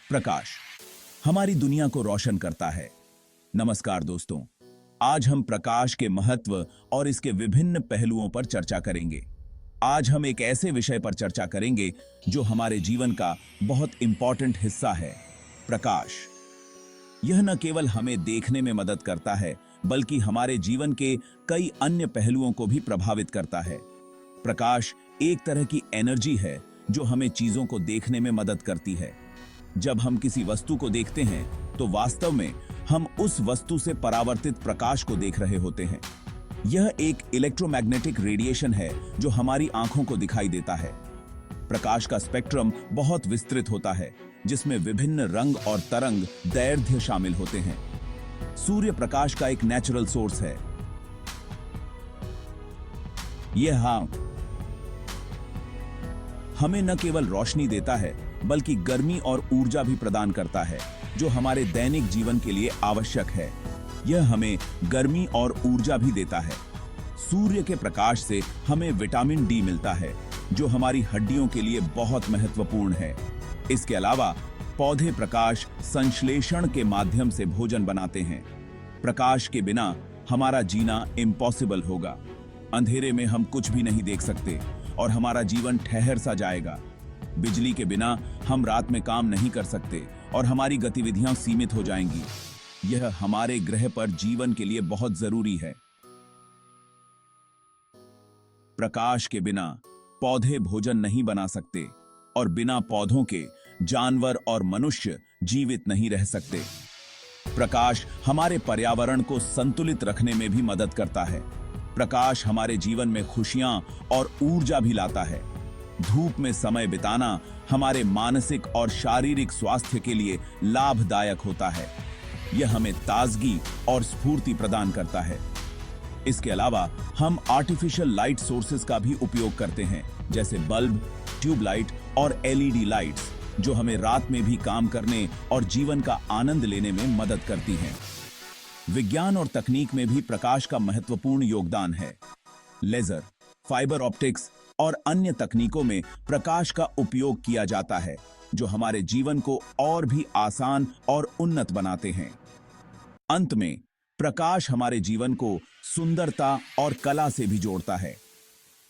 प्रकाश हमारी दुनिया को रोशन करता है। नमस्कार दोस्तों, आज हम प्रकाश के महत्व और इसके विभिन्न पहलुओं पर चर्चा करेंगे। आज हम एक ऐसे विषय पर चर्चा करेंगे जो हमारे जीवन का बहुत इंपॉर्टेंट हिस्सा है, प्रकाश। यह न केवल हमें देखने में मदद करता है, बल्कि हमारे जीवन के कई अन्य पहलुओं को भी प्रभावित करता है। प्रकाश एक तरह की एनर्जी है जो हमें चीजों को देखने में मदद करती है। जब हम किसी वस्तु को देखते हैं तो वास्तव में हम उस वस्तु से परावर्तित प्रकाश को देख रहे होते हैं। यह एक इलेक्ट्रोमैग्नेटिक रेडिएशन है जो हमारी आंखों को दिखाई देता है। प्रकाश का स्पेक्ट्रम बहुत विस्तृत होता है, जिसमें विभिन्न रंग और तरंग दैर्ध्य शामिल होते हैं। सूर्य प्रकाश का एक नेचुरल सोर्स है। यह हमें न केवल रोशनी देता है, बल्कि गर्मी और ऊर्जा भी प्रदान करता है, जो हमारे दैनिक जीवन के लिए आवश्यक है। यह हमें गर्मी और ऊर्जा भी देता है। सूर्य के प्रकाश से हमें विटामिन डी मिलता है, जो हमारी हड्डियों के लिए बहुत महत्वपूर्ण है। इसके अलावा पौधे प्रकाश संश्लेषण के माध्यम से भोजन बनाते हैं। प्रकाश के बिना हमारा जीना इम्पॉसिबल होगा। अंधेरे में हम कुछ भी नहीं देख सकते और हमारा जीवन ठहर सा जाएगा। बिजली के बिना हम रात में काम नहीं कर सकते और हमारी गतिविधियां सीमित हो जाएंगी। यह हमारे ग्रह पर जीवन के लिए बहुत जरूरी है। प्रकाश के बिना पौधे भोजन नहीं बना सकते और बिना पौधों के जानवर और मनुष्य जीवित नहीं रह सकते। प्रकाश हमारे पर्यावरण को संतुलित रखने में भी मदद करता है। प्रकाश हमारे जीवन में खुशियां और ऊर्जा भी लाता है। धूप में समय बिताना हमारे मानसिक और शारीरिक स्वास्थ्य के लिए लाभदायक होता है। यह हमें ताजगी और स्फूर्ति प्रदान करता है। इसके अलावा हम आर्टिफिशियल लाइट सोर्सेज का भी उपयोग करते हैं, जैसे बल्ब, ट्यूबलाइट और एलईडी लाइट्स, जो हमें रात में भी काम करने और जीवन का आनंद लेने में मदद करती हैं। विज्ञान और तकनीक में भी प्रकाश का महत्वपूर्ण योगदान है। लेजर, फाइबर ऑप्टिक्स और अन्य तकनीकों में प्रकाश का उपयोग किया जाता है, जो हमारे जीवन को और भी आसान और उन्नत बनाते हैं। अंत में, प्रकाश हमारे जीवन को सुंदरता और कला से भी जोड़ता है।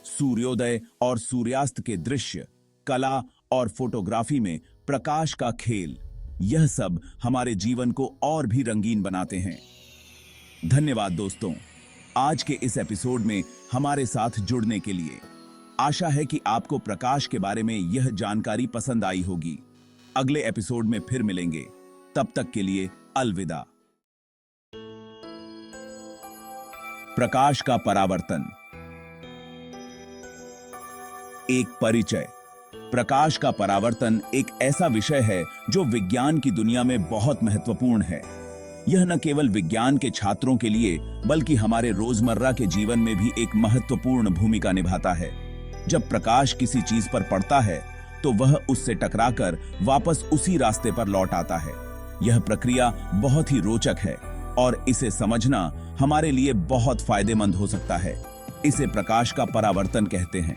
सूर्योदय और सूर्यास्त के दृश्य, कला और फोटोग्राफी में प्रकाश का खेल, यह सब हमारे जीवन को और भी रंगीन बनाते हैं। धन्यवाद दोस्तों, आज के इस एपिसोड में हमारे साथ जुड़ने के लिए। आशा है कि आपको प्रकाश के बारे में यह जानकारी पसंद आई होगी। अगले एपिसोड में फिर मिलेंगे। तब तक के लिए अलविदा। प्रकाश का परावर्तन। एक परिचय। प्रकाश का परावर्तन एक ऐसा विषय है जो विज्ञान की दुनिया में बहुत महत्वपूर्ण है। यह न केवल विज्ञान के छात्रों के लिए, बल्कि हमारे रोजमर्रा के जीवन में भी एक महत्वपूर्ण भूमिका निभाता है। जब प्रकाश किसी चीज पर पड़ता है, तो वह उससे टकराकर वापस उसी रास्ते पर लौट आता है। यह प्रक्रिया बहुत ही रोचक है और इसे समझना हमारे लिए बहुत फायदेमंद हो सकता है। इसे प्रकाश का परावर्तन कहते हैं।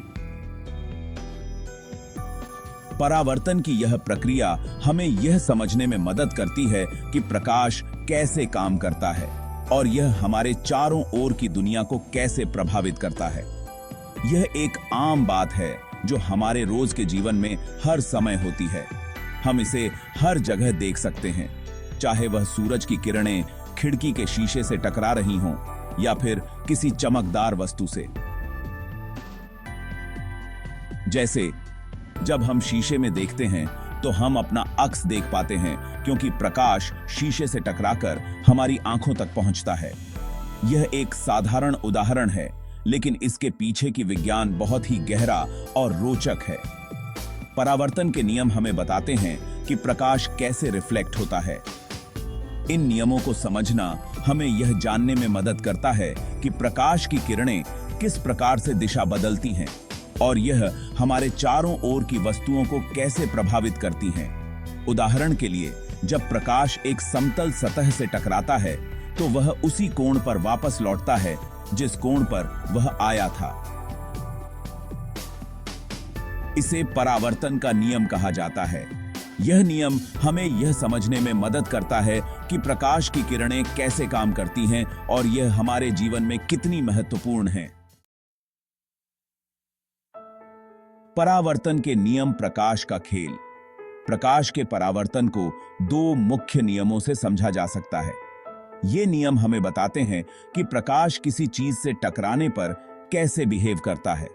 परावर्तन की यह प्रक्रिया हमें यह समझने में मदद करती है कि प्रकाश कैसे काम करता है और यह हमारे चारों ओर की दुनिया को कैसे प्रभावित करता है। यह एक आम बात है जो हमारे रोज के जीवन में हर समय होती है। हम इसे हर जगह देख सकते हैं, चाहे वह सूरज की किरणें खिड़की के शीशे से टकरा रही हों या फिर किसी चमकदार वस्तु से। जैसे जब हम शीशे में देखते हैं तो हम अपना अक्स देख पाते हैं, क्योंकि प्रकाश शीशे से टकराकर हमारी आंखों तक पहुंचता है। यह एक साधारण उदाहरण है, लेकिन इसके पीछे की विज्ञान बहुत ही गहरा और रोचक है। परावर्तन के नियम हमें बताते हैं कि प्रकाश कैसे रिफ्लेक्ट होता है। इन नियमों को समझना हमें यह जानने में मदद करता है कि प्रकाश की किरणें किस प्रकार से दिशा बदलती हैं और यह हमारे चारों ओर की वस्तुओं को कैसे प्रभावित करती हैं। उदाहरण के लिए, जब प्रकाश एक समतल सतह से टकराता है, तो वह उसी कोण पर वापस लौटता है जिस कोण पर वह आया था। इसे परावर्तन का नियम कहा जाता है। यह नियम हमें यह समझने में मदद करता है कि प्रकाश की किरणें कैसे काम करती हैं और यह हमारे जीवन में कितनी महत्वपूर्ण हैं। परावर्तन के नियम। प्रकाश का खेल। प्रकाश के परावर्तन को दो मुख्य नियमों से समझा जा सकता है। ये नियम हमें बताते हैं कि प्रकाश किसी चीज से टकराने पर कैसे बिहेव करता है।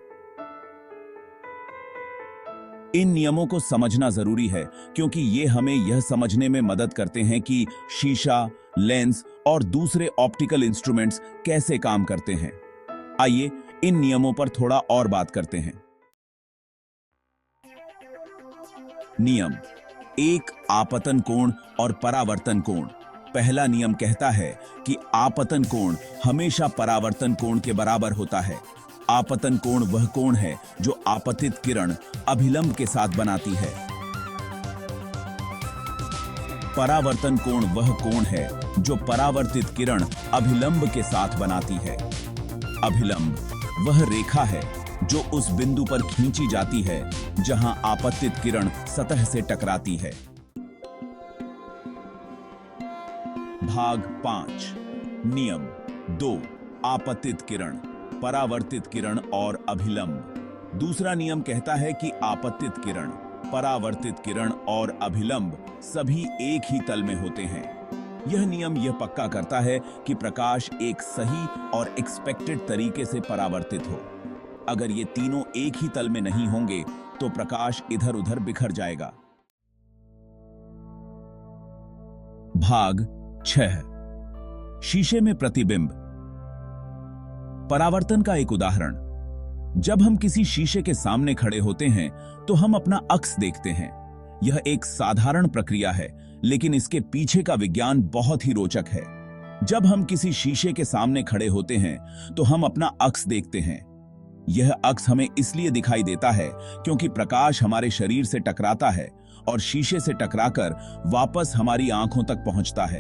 इन नियमों को समझना जरूरी है क्योंकि ये हमें यह समझने में मदद करते हैं कि शीशा, लेंस और दूसरे ऑप्टिकल इंस्ट्रूमेंट्स कैसे काम करते हैं। आइए इन नियमों पर थोड़ा और बात करते हैं। नियम एक, आपतन कोण और परावर्तन कोण। पहला नियम कहता है कि आपतन कोण हमेशा परावर्तन कोण के बराबर होता है। आपतन कोण वह कोण है जो आपतित किरण अभिलंब के साथ बनाती है। परावर्तन कोण वह कोण है जो परावर्तित किरण अभिलंब के साथ बनाती है। अभिलंब वह रेखा है जो उस बिंदु पर खींची जाती है जहां आपतित किरण सतह से टकराती है। भाग 5। नियम 2, आपतित किरण, परावर्तित किरण और अभिलंब। दूसरा नियम कहता है कि आपतित किरण, परावर्तित किरण और अभिलंब सभी एक ही तल में होते हैं। यह नियम यह पक्का करता है कि प्रकाश एक सही और एक्सपेक्टेड तरीके से परावर्तित हो। अगर ये तीनों एक ही तल में नहीं होंगे तो प्रकाश इधर उधर बिखर जाएगा। भाग 6। शीशे में प्रतिबिंब। परावर्तन का एक उदाहरण। जब हम किसी शीशे के सामने खड़े होते हैं तो हम अपना अक्स देखते हैं। यह एक साधारण प्रक्रिया है, लेकिन इसके पीछे का विज्ञान बहुत ही रोचक है। जब हम किसी शीशे के सामने खड़े होते हैं तो हम अपना अक्स देखते हैं। यह अक्स हमें इसलिए दिखाई देता है क्योंकि प्रकाश हमारे शरीर से टकराता है और शीशे से टकराकर वापस हमारी आंखों तक पहुंचता है।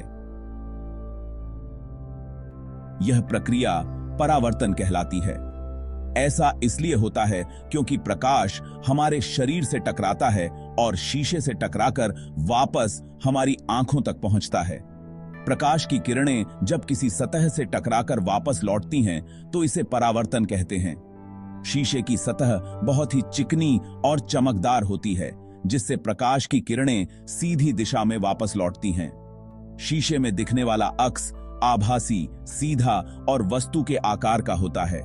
यह प्रक्रिया परावर्तन कहलाती है। ऐसा इसलिए होता है क्योंकि प्रकाश हमारे शरीर से टकराता है और शीशे से टकराकर वापस हमारी आंखों तक पहुंचता है। प्रकाश की किरणें जब किसी सतह से टकराकर वापस लौटती हैं तो इसे परावर्तन कहते हैं। शीशे की सतह बहुत ही चिकनी और चमकदार होती है, जिससे प्रकाश की किरणें सीधी दिशा में वापस लौटती हैं। शीशे में दिखने वाला अक्स आभासी, सीधा और वस्तु के आकार का होता है।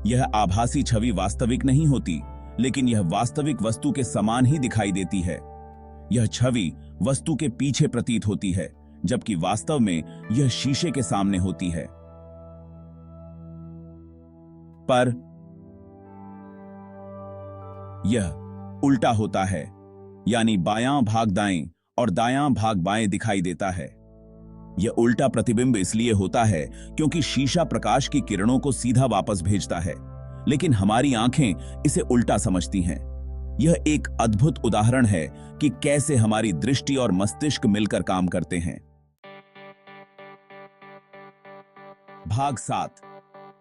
यह आभासी छवि वास्तविक नहीं होती, लेकिन यह वास्तविक वस्तु के समान ही दिखाई देती है। यह छवि वस्तु के पीछे प्रतीत होती है, जबकि वास्तव में यह शीशे के सामने होती है। पर यह उल्टा होता है, यानी बायां भाग दाएं और दायां भाग बाएं दिखाई देता है। यह उल्टा प्रतिबिंब इसलिए होता है क्योंकि शीशा प्रकाश की किरणों को सीधा वापस भेजता है, लेकिन हमारी आंखें इसे उल्टा समझती हैं। यह एक अद्भुत उदाहरण है कि कैसे हमारी दृष्टि और मस्तिष्क मिलकर काम करते हैं। भाग 7।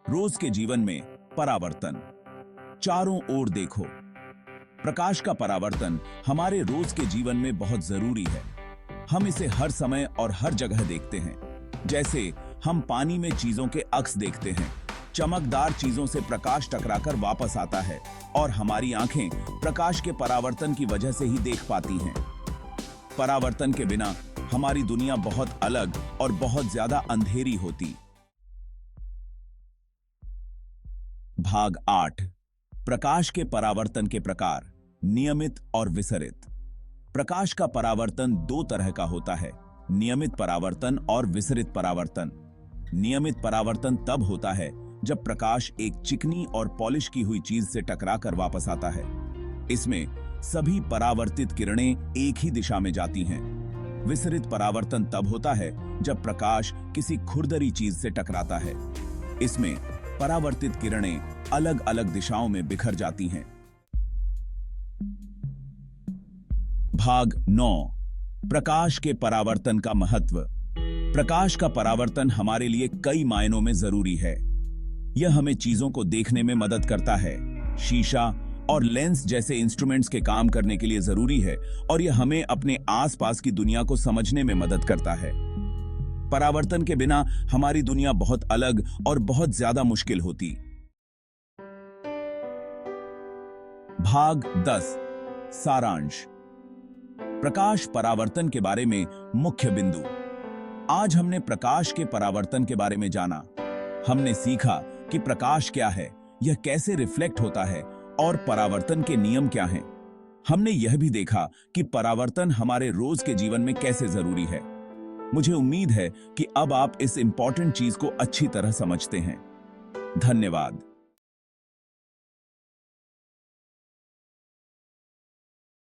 रोज के जीवन में परावर्तन। चारों ओर देखो। प्रकाश का परावर्तन हमारे रोज के जीवन में बहुत जरूरी है। हम इसे हर समय और हर जगह देखते हैं। जैसे हम पानी में चीजों के अक्स देखते हैं। चमकदार चीजों से प्रकाश टकराकर वापस आता है और हमारी आंखें प्रकाश के परावर्तन की वजह से ही देख पाती हैं। परावर्तन के बिना हमारी दुनिया बहुत अलग और बहुत ज्यादा अंधेरी होती। भाग 8। प्रकाश के परावर्तन के प्रकार, नियमित और विसरित। प्रकाश का परावर्तन दो तरह का होता है, नियमित परावर्तन और विसरित परावर्तन। नियमित परावर्तन तब होता है जब प्रकाश एक चिकनी और पॉलिश की हुई चीज से टकराकर वापस आता है। इसमें सभी परावर्तित किरणें एक ही दिशा में जाती हैं। विसरित परावर्तन तब होता है जब प्रकाश किसी खुरदरी चीज से टकराता है। इसमें परावर्तित किरणें अलग अलग दिशाओं में बिखर जाती हैं। भाग 9। प्रकाश के परावर्तन का महत्व। प्रकाश का परावर्तन हमारे लिए कई मायनों में जरूरी है। यह हमें चीजों को देखने में मदद करता है। शीशा और लेंस जैसे इंस्ट्रूमेंट्स के काम करने के लिए जरूरी है, और यह हमें अपने आसपास की दुनिया को समझने में मदद करता है। परावर्तन के बिना हमारी दुनिया बहुत अलग और बहुत ज्यादा मुश्किल होती। भाग 10 सारांश। प्रकाश परावर्तन के बारे में मुख्य बिंदु। आज हमने प्रकाश के परावर्तन के बारे में जाना। हमने सीखा कि प्रकाश क्या है, यह कैसे रिफ्लेक्ट होता है और परावर्तन के नियम क्या हैं। हमने यह भी देखा कि परावर्तन हमारे रोज के जीवन में कैसे जरूरी है। मुझे उम्मीद है कि अब आप इस इंपॉर्टेंट चीज को अच्छी तरह समझते हैं। धन्यवाद।